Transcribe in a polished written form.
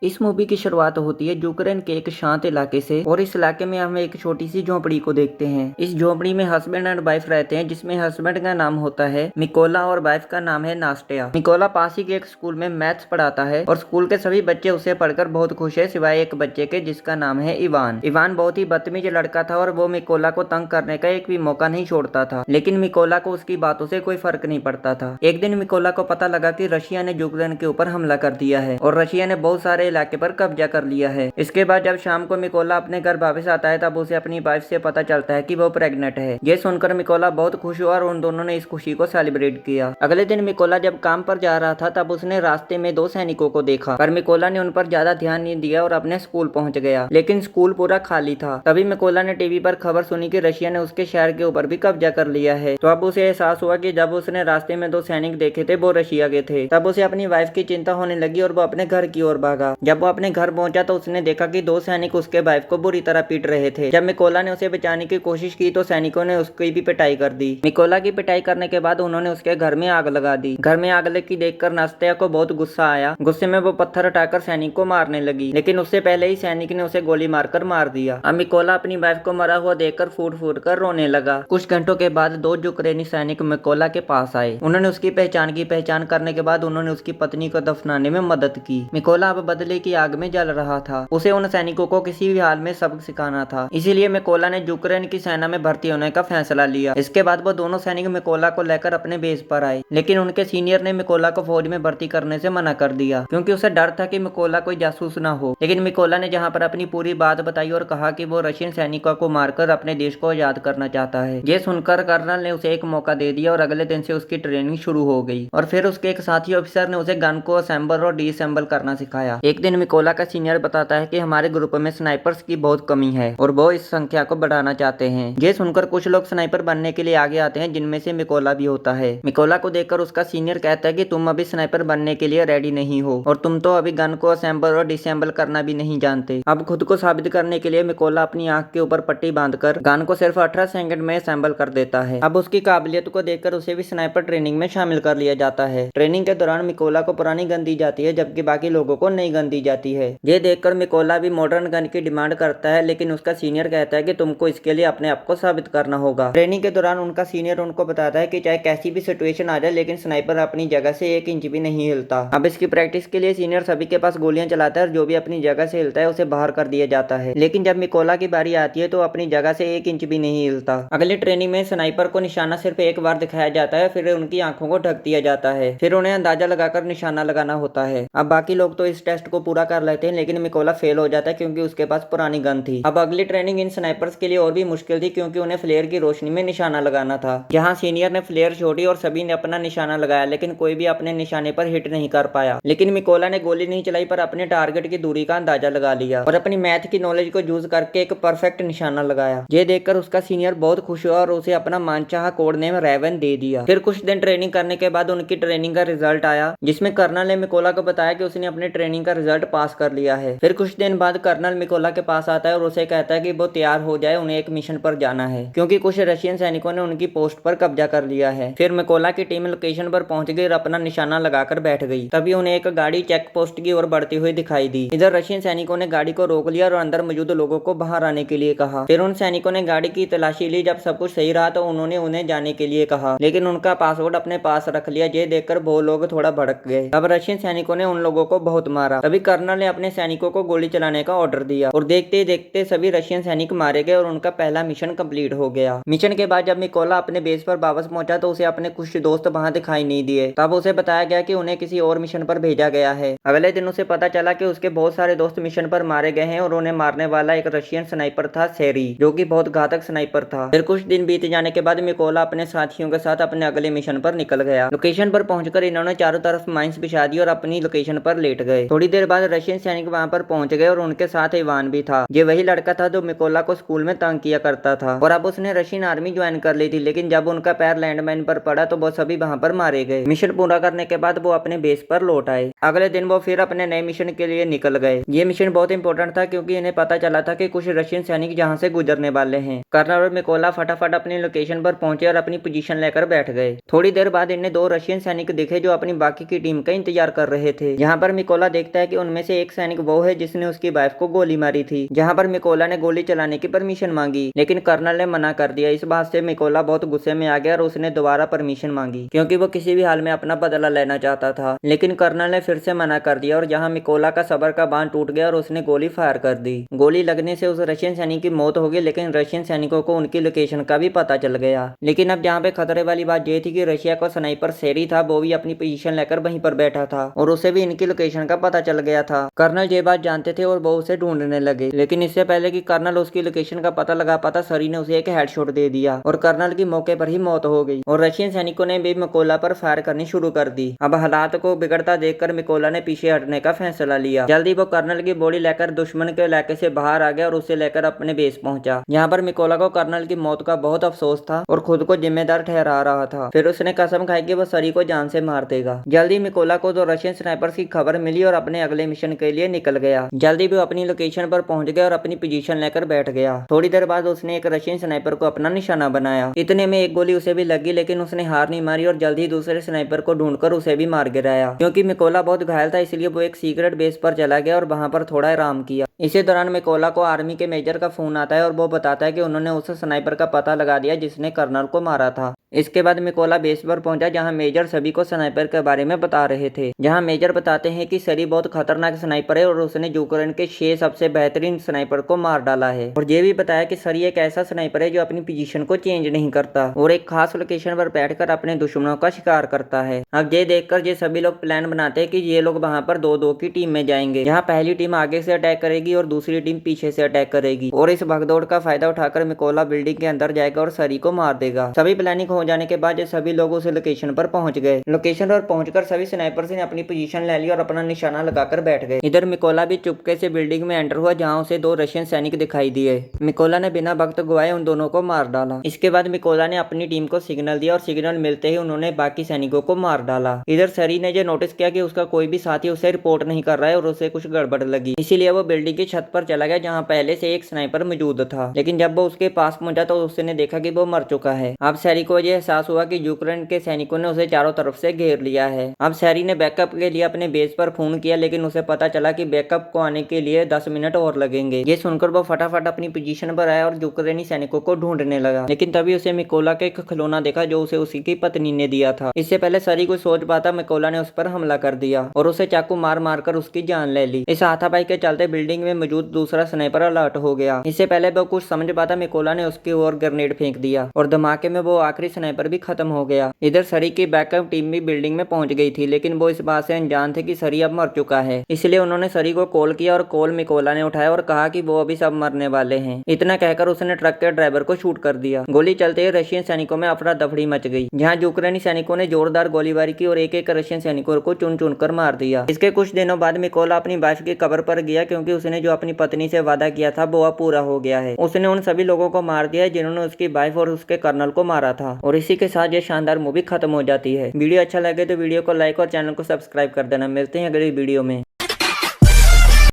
इस मूवी की शुरुआत होती है यूक्रेन के एक शांत इलाके से और इस इलाके में हम एक छोटी सी झोपड़ी को देखते हैं। इस झोपड़ी में हस्बैंड एंड वाइफ रहते हैं, जिसमें हस्बैंड का नाम होता है मिकोला और वाइफ का नाम है नास्टिया। मिकोला पास ही के एक स्कूल में मैथ्स पढ़ाता है और स्कूल के सभी बच्चे उसे पढ़कर बहुत खुश है, सिवाय एक बच्चे के जिसका नाम है इवान। इवान बहुत ही बदतमीज लड़का था और वो मिकोला को तंग करने का एक भी मौका नहीं छोड़ता था, लेकिन मिकोला को उसकी बातों से कोई फर्क नहीं पड़ता था। एक दिन मिकोला को पता लगा कि रशिया ने यूक्रेन के ऊपर हमला कर दिया है और रशिया ने बहुत सारे इलाके पर कब्जा कर लिया है। इसके बाद जब शाम को मिकोला अपने घर वापस आता है, तब उसे अपनी वाइफ से पता चलता है कि वो प्रेग्नेंट है। ये सुनकर मिकोला बहुत खुश हुआ और उन दोनों ने इस खुशी को सेलिब्रेट किया। अगले दिन मिकोला जब काम पर जा रहा था, तब उसने रास्ते में दो सैनिकों को देखा, पर मिकोला ने उन पर ज्यादा ध्यान नहीं दिया और अपने स्कूल पहुंच गया। लेकिन स्कूल पूरा खाली था। तभी मिकोला ने टीवी पर खबर सुनी कि रशिया ने उसके शहर के ऊपर भी कब्जा कर लिया है। तो अब उसे एहसास हुआ कि जब उसने रास्ते में दो सैनिक देखे थे, वो रशिया के थे। तब उसे अपनी वाइफ की चिंता होने लगी और वो अपने घर की ओर भागा। जब वो अपने घर पहुंचा तो उसने देखा कि दो सैनिक उसके वाइफ को बुरी तरह पीट रहे थे। जब मिकोला ने उसे बचाने की कोशिश की तो सैनिकों ने उसकी भी पिटाई कर दी। मिकोला की पिटाई करने के बाद उन्होंने उसके घर में आग लगा दी। घर में आग लगी देखकर नास्तिया को बहुत गुस्सा आया। गुस्से में वो पत्थर उठाकर सैनिक को मारने लगी, लेकिन उससे पहले ही सैनिक ने उसे गोली मारकर मार दिया। अब मिकोला अपनी वाइफ को मरा हुआ देखकर फूट फूट कर रोने लगा। कुछ घंटों के बाद दो यूक्रेनी सैनिक मिकोला के पास आए। उन्होंने उसकी पहचान की। पहचान करने के बाद उन्होंने उसकी पत्नी को दफनाने में मदद की। मिकोला अब बदले की आग में जल रहा था। उसे उन सैनिकों को किसी भी हाल में सबक सिखाना था, इसीलिए मिकोला ने यूक्रेन की सेना में भर्ती होने का फैसला लिया। इसके बाद वो दोनों सैनिक मिकोला को लेकर अपने बेस पर आए, लेकिन उनके सीनियर ने मिकोला को फौज में भर्ती करने से मना कर दिया, क्योंकि उसे डर था कि मिकोला कोई जासूस ना हो। लेकिन मिकोला ने जहाँ पर अपनी पूरी बात बताई और कहा कि वो रशियन सैनिकों को मारकर अपने देश को आजाद करना चाहता है। ये सुनकर कर्नल ने उसे एक मौका दे दिया और अगले दिन से उसकी ट्रेनिंग शुरू हो गई। और फिर उसके एक साथी ऑफिसर ने उसे गन को असेंबल और डीअसेंबल करना सिखाया। एक दिन मिकोला का सीनियर बताता है कि हमारे ग्रुप में स्नाइपर्स की बहुत कमी है और वो इस संख्या को बढ़ाना चाहते हैं। ये सुनकर कुछ लोग स्नाइपर बनने के लिए आगे आते हैं, जिनमें से मिकोला भी होता है। मिकोला को देखकर उसका सीनियर कहता है कि तुम अभी स्नाइपर बनने के लिए रेडी नहीं हो और तुम तो अभी गन को असेंबल और डिसेंबल करना भी नहीं जानते। अब खुद को साबित करने के लिए मिकोला अपनी आंख के ऊपर पट्टी बांधकर गन को सिर्फ 18 सेकंड में असेंबल कर देता है। अब उसकी काबिलियत को देखकर उसे भी स्नाइपर ट्रेनिंग में शामिल कर लिया जाता है। ट्रेनिंग के दौरान मिकोला को पुरानी गन दी जाती है, जबकि बाकी लोगों को नई गन दी जाती है। ये देखकर मिकोला भी मॉडर्न गन की डिमांड करता है, लेकिन उसका सीनियर कहता है कि तुमको इसके लिए अपने आप को साबित करना होगा। ट्रेनिंग के दौरान उनका सीनियर उनको बताता है कि चाहे कैसी भी सिचुएशन आ जाए, लेकिन स्नाइपर अपनी जगह से 1 इंच भी नहीं हिलता। अब इसकी प्रैक्टिस के लिए सीनियर सभी के पास गोलियां चलाता है और जो भी अपनी जगह से हिलता है उसे बाहर कर दिया जाता है। लेकिन जब मिकोला की बारी आती है तो अपनी जगह से 1 इंच भी नहीं हिलता। अगले ट्रेनिंग में स्नाइपर को निशाना सिर्फ एक बार दिखाया जाता है, फिर उनकी आंखों को ढक दिया जाता है, फिर उन्हें अंदाजा लगाकर निशाना लगाना होता है। अब बाकी लोग तो इस टेस्ट को पूरा कर लेते हैं, लेकिन मिकोला फेल हो जाता है क्योंकि उसके पास पुरानी गन थी। अब अगली ट्रेनिंग इन स्नाइपर्स के लिए और भी मुश्किल थी, क्योंकि उन्हें फ्लेयर की रोशनी में निशाना लगाना था। यहाँ सीनियर ने फ्लेयर छोड़ी और सभी ने अपना निशाना लगाया, लेकिन कोई भी अपने निशाने पर हिट नहीं कर पाया। लेकिन मिकोला ने गोली नहीं चलाई, पर अपने टारगेट की दूरी का अंदाजा लगा लिया और अपनी मैथ की नॉलेज को यूज करके एक परफेक्ट निशाना लगाया। ये देखकर उसका सीनियर बहुत खुश हुआ और उसे अपना मनचाहा कोड नेम रेवन दे दिया। फिर कुछ दिन ट्रेनिंग करने के बाद उनकी ट्रेनिंग का रिजल्ट आया, जिसमें कर्नल ने मिकोला को बताया कि उसने अपने ट्रेनिंग का रिजल्ट पास कर लिया है। फिर कुछ दिन बाद कर्नल मिकोला के पास आता है और उसे कहता है कि वो तैयार हो जाए, उन्हें एक मिशन पर जाना है, क्योंकि कुछ रशियन सैनिकों ने उनकी पोस्ट पर कब्जा कर लिया है। फिर मिकोला की टीम लोकेशन पर पहुंच गई और अपना निशाना लगाकर बैठ गई। तभी उन्हें एक गाड़ी चेक पोस्ट की ओर बढ़ती हुई दिखाई दी। इधर रशियन सैनिकों ने गाड़ी को रोक लिया और अंदर मौजूद लोगों को बाहर आने के लिए कहा। फिर उन सैनिकों ने गाड़ी की तलाशी ली। जब सब कुछ सही रहा तो उन्होंने उन्हें जाने के लिए कहा, लेकिन उनका पासवर्ड अपने पास रख लिया। ये देखकर वो लोग थोड़ा भड़क गए। अब रशियन सैनिकों ने उन लोगों को बहुत मारा। तभी कर्नल ने अपने सैनिकों को गोली चलाने का ऑर्डर दिया और देखते ही देखते सभी रशियन सैनिक मारे गए और उनका पहला मिशन कंप्लीट हो गया। मिशन के बाद जब मिकोला अपने बेस पर वापस पहुंचा तो उसे अपने कुछ दोस्त वहां दिखाई नहीं दिए। तब उसे बताया गया कि उन्हें किसी और मिशन पर भेजा गया है। अगले दिन उसे पता चला कि उसके बहुत सारे दोस्त मिशन पर मारे गए हैं और उन्हें मारने वाला एक रशियन स्नाइपर था, सेरी, जो कि बहुत घातक स्नाइपर था। फिर कुछ दिन बीत जाने के बाद मिकोला अपने साथियों के साथ अपने अगले मिशन पर निकल गया। लोकेशन पर पहुंचकर इन्होंने चारों तरफ माइंस बिछा दी और अपनी लोकेशन पर लेट गए। थोड़ी देर बाद रशियन सैनिक वहां पर पहुंच गए और उनके साथ इवान भी था। ये वही लड़का था जो मिकोला को स्कूल में तंग किया करता था और अब उसने रशियन आर्मी ज्वाइन कर ली थी, लेकिन जब उनका पैर लैंडमाइन पर पड़ा तो वो सभी वहां पर मारे गए। मिशन पूरा करने के बाद वो अपने बेस पर लौट आए। अगले दिन वो फिर अपने नए मिशन के लिए निकल गए। ये मिशन बहुत इंपॉर्टेंट था, क्योंकि इन्हें पता चला था कि कुछ रशियन सैनिक जहाँ से गुजरने वाले हैं। कर्नल और मिकोला फटाफट अपनी लोकेशन पर पहुंचे और अपनी पोजीशन लेकर बैठ गए। थोड़ी देर बाद इन्हें दो रशियन सैनिक दिखे जो अपनी बाकी की टीम का इंतजार कर रहे थे। यहाँ पर मिकोला देखता है कि उनमें से एक सैनिक वो है जिसने उसकी वाइफ को गोली मारी थी, जहाँ पर मिकोला ने गोली चलाने की परमिशन मांगी, लेकिन कर्नल ने मना कर दिया। इस बात से मिकोला बहुत गुस्से में आ गया और उसने दोबारा परमिशन मांगी, क्योंकि वो किसी भी हाल में अपना बदला लेना चाहता था। लेकिन कर्नल ने फिर से मना कर दिया और जहाँ मिकोला का सब्र का बांध टूट गया और उसने गोली फायर कर दी। गोली लगने से उस रशियन सैनिक की मौत हो गई, लेकिन रशियन सैनिकों को उनकी लोकेशन का भी पता चल गया। लेकिन अब जहाँ पे खतरे वाली बात ये थी कि रशिया का स्नाइपर सेरी था, वो भी अपनी पोजीशन लेकर वहीं पर बैठा था और उसे भी इनकी लोकेशन का पता चल गया था। कर्नल ये बात जानते थे और वो उसे ढूंढने लगे, लेकिन इससे पहले कि कर्नल उसकी लोकेशन का पता लगा पाता, सरी ने उसे एक हेडशॉट दे दिया और कर्नल की मौके पर ही मौत हो गई और रशियन सैनिकों ने भी मिकोला पर फायर करनी शुरू कर दी। अब हालात को बिगड़ता देखकर मिकोला ने पीछे हटने का फैसला लिया। जल्दी वो कर्नल की बॉडी लेकर दुश्मन के इलाके से बाहर आ गया और उसे लेकर अपने बेस पहुंचा। यहाँ पर मिकोला को कर्नल की मौत का बहुत अफसोस था और खुद को जिम्मेदार ठहरा रहा था। फिर उसने कसम खाई कि वो सरी को जान से मार देगा। जल्दी मिकोला को दो रशियन स्नाइपर्स की खबर मिली और अपने अगले मिशन के लिए निकल गया। जल्दी वो अपनी लोकेशन पर पहुंच गया और अपनी पोजीशन लेकर बैठ गया। थोड़ी देर बाद उसने एक रशियन स्नाइपर को अपना निशाना बनाया। इतने में एक गोली उसे भी लगी, लेकिन उसने हार नहीं मारी और जल्दी दूसरे स्नाइपर को ढूंढकर उसे भी मार गिराया। क्योंकि मिकोला बहुत घायल था, इसलिए वो एक सीक्रेट बेस पर चला गया और वहां पर थोड़ा आराम किया। इसी दौरान मिकोला को आर्मी के मेजर का फोन आता है और वो बताता है कि उन्होंने उस स्नाइपर का पता लगा दिया जिसने कर्नल को मारा था। इसके बाद मिकोला बेस पर पहुंचा, जहां मेजर सभी को स्नाइपर के बारे में बता रहे थे। जहां मेजर बताते हैं कि सरी बहुत खतरनाक स्नाइपर है और उसने यूक्रेन के 6 सबसे बेहतरीन स्नाइपर को मार डाला है। और ये भी बताया कि सरी एक ऐसा स्नाइपर है जो अपनी पोजीशन को चेंज नहीं करता और एक खास लोकेशन पर बैठकर अपने दुश्मनों का शिकार करता है। अब ये देखकर ये सभी लोग प्लान बनाते हैं कि ये लोग वहां पर 2-2 की टीम में जाएंगे, जहाँ पहली टीम आगे से अटैक करेगी और दूसरी टीम पीछे से अटैक करेगी। और इस भगदौड़ का फायदा उठाकर मिकोला बिल्डिंग के अंदर जाएगा और सरी को मार देगा। सभी प्लानिंग हो जाने के बाद ये सभी लोग उस लोकेशन पर पहुंच गए। लोकेशन पर पहुंचकर सभी स्नाइपर्स ने अपनी पोजीशन ले ली और अपना निशाना लगाकर बैठ गए। इधर मिकोला भी चुपके से बिल्डिंग में एंटर हुआ, जहां उसे 2 रशियन सैनिक दिखाई दिए। मिकोला ने बिना वक्त गवाए उन दोनों को मार डाला। इसके बाद मिकोला ने अपनी टीम को सिग्नल दिया और सिग्नल मिलते ही उन्होंने बाकी सैनिकों को मार डाला। इधर सरी ने ये नोटिस किया कि उसका कोई भी साथी उसे रिपोर्ट नहीं कर रहा है और उसे कुछ गड़बड़ लगी, इसीलिए वो बिल्डिंग की छत पर चला गया, जहाँ पहले से एक स्नाइपर मौजूद था। लेकिन जब वो उसके पास पहुंचा तो उसने देखा कि वो मर चुका है। अब सैरी को ये एहसास हुआ कि यूक्रेन के सैनिकों ने उसे चारों तरफ से घेर लिया है। अब सैरी ने बैकअप के लिए अपने बेस पर फोन किया, लेकिन उसे पता चला कि बैकअप को आने के लिए 10 मिनट और लगेंगे। ये सुनकर वो फटाफट अपनी पोजीशन पर आया और यूक्रेनी सैनिकों को ढूंढने लगा। लेकिन तभी उसे मिकोला का एक खिलौना देखा जो उसे उसी की पत्नी ने दिया था। इससे पहले सरी को सोच पाता, मिकोला ने उस पर हमला कर दिया और उसे चाकू मार मार कर उसकी जान ले ली। इस हाथापाई के चलते बिल्डिंग में मौजूद दूसरा स्नाइपर अलर्ट हो गया। इससे पहले वो कुछ समझ पाता, मिकोला ने उसकी ओर ग्रेनेड फेंक दिया और धमाके में वो आखिरी स्नाइपर भी खत्म हो गया। इधर सरी की बैकअप टीम भी बिल्डिंग में पहुंच गई थी, लेकिन वो इस बात से अनजान थे कि सरी अब मर चुका है। इसलिए उन्होंने सरी को कॉल किया और कॉल मिकोला ने उठाया और कहा कि वो अभी सब मरने वाले हैं। इतना कहकर उसने ट्रक के ड्राइवर को शूट कर दिया। गोली चलते ही रशियन सैनिकों में अफरा तफड़ी मच गई, जहाँ यूक्रेनी सैनिकों ने जोरदार गोलीबारी की और एक एक रशियन सैनिकों को चुन चुन कर मार दिया। इसके कुछ दिनों बाद मिकोला अपनी वाइफ की कब्र पर गया, क्योंकि उसने जो अपनी पत्नी से वादा किया था वो अब पूरा हो गया है। उसने उन सभी लोगों को मार दिया जिन्होंने उसकी वाइफ और उसके कर्नल को मारा था। और इसी के साथ ये शानदार मूवी खत्म हो जाती है। वीडियो अच्छा लगे तो वीडियो को लाइक और चैनल को सब्सक्राइब कर देना। मिलते हैं अगली वीडियो में।